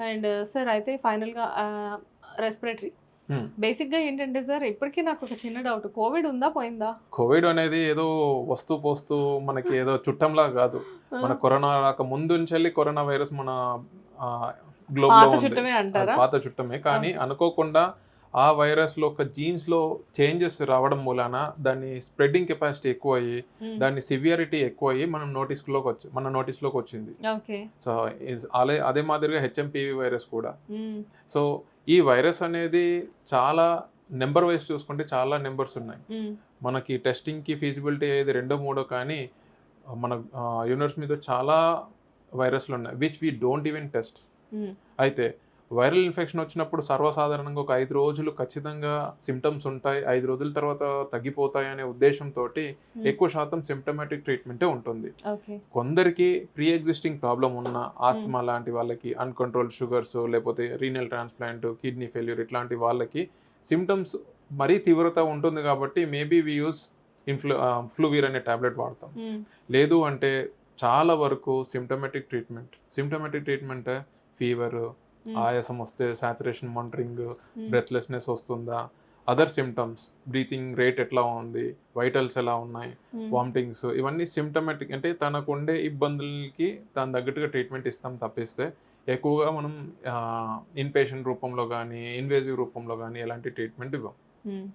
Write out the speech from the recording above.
And sir అయితే ఫైనల్‌గా respiratory హ్మ్. బేసిక్‌గా ఏంటంటే సార్ ఇప్పటికి నాకు ఒక చిన్న డౌట్. కోవిడ్ ఉందా? పోయిందా? కోవిడ్ అనేది ఏదో వస్తూ పోస్తూ మనకి ఏదో చుట్టంలా గాదు. ఆ! మన కరోనా రాక ముందు నుంచెల్లి కరోనా వైరస్ మన ఆహ్, గ్లోబ్‌లో పాత ఉంది. చుట్టమే అది అంటారా? పాత చుట్టమే. కానీ ఓకే. అనుకోకుండా ఆ వైరస్‌లో ఒక జీన్స్‌లో చేంజెస్ రావడం మూలాన దాని స్ప్రెడ్డింగ్ కెపాసిటీ ఎక్కువయ్యి, హ్మ్. దాని సివియారిటీ ఎక్కువయ్యి మన నోటీస్‌లోకొచ్చింది. ఓకే. సో, అదే మాదిరిగా హెచ్ఎంపీవీ వైరస్ కూడా. హ్మ్. సో, ఈ వైరస్ అనేది చాలా నంబర్ వైస్ చూసుకుంటే చాలా నంబర్స్ ఉన్నాయి. హ్మ్. మనకి టెస్టింగ్‌కి ఫీజిబిలిటీ అయ్యేది రెండో, మూడో కానీ మన యూనివర్స్ మీద చాలా వైరస్‌లున్నాయి. Which we don't even test. Hmm. అయితే వైరల్ ఇన్ఫెక్షన్ వచ్చినప్పుడు సర్వసాధారణంగా ఒక 5 రోజులు ఖచ్చితంగా సింప్టమ్స్ ఉంటాయి. 5 రోజుల తర్వాత తగ్గిపోతాయనే ఉద్దేశ్యంతోటి హ్మ్. ఎక్కువ శాతం సింప్టమాటిక్ ట్రీట్మెంటే ఉంటుంది. ఓకే. కొందరికి ప్రీ ఎగ్జిస్టింగ్ ప్రాబ్లమ్ ఉన్న హ్మ్. ఆస్తమా లాంటి వాళ్ళకి, అన్‌కంట్రోల్డ్ షుగర్స్ లేపోతే రీనల్ ట్రాన్స్‌ప్లాంట్, కిడ్నీ ఫెయిల్యూర్ ఇట్లాంటి వాళ్ళకి సింప్టమ్స్ మరీ తీవ్రత ఉంటుంది కాబట్టి మేబీ వి యూజ్ ఫ్లూవీర్ అనే టాబ్లెట్ వాడతాం. హ్మ్. లేదు అంటే చాలా వరకు సింప్టమాటిక్ ట్రీట్మెంట్ ఫీవరు, హ్మ్. ఆయాసం వస్తే సాచురేషన్ మానిటరింగ్, హ్మ్. బ్రెత్‌లెస్‌నెస్ వస్తుందా, అదర్ సింప్టమ్స్ బ్రీతింగ్ రేట్ ఎట్లా ఉంది, వైటల్స్ ఎలా ఉన్నాయి, హ్మ్. వామిటింగ్స్ ఇవన్నీ సింప్టమాటిక్ అంటే తనకుండే ఇబ్బందులకి దానికి తగ్గట్టుగా ట్రీట్మెంట్ ఇస్తాం తప్పిస్తే ఎక్కువగా మనం ఇన్‌పేషెంట్ రూపంలో గానీ, ఇన్వేసివ్ రూపంలో గానీ ఎలాంటి ట్రీట్మెంట్ ఇవ్వం. హ్మ్.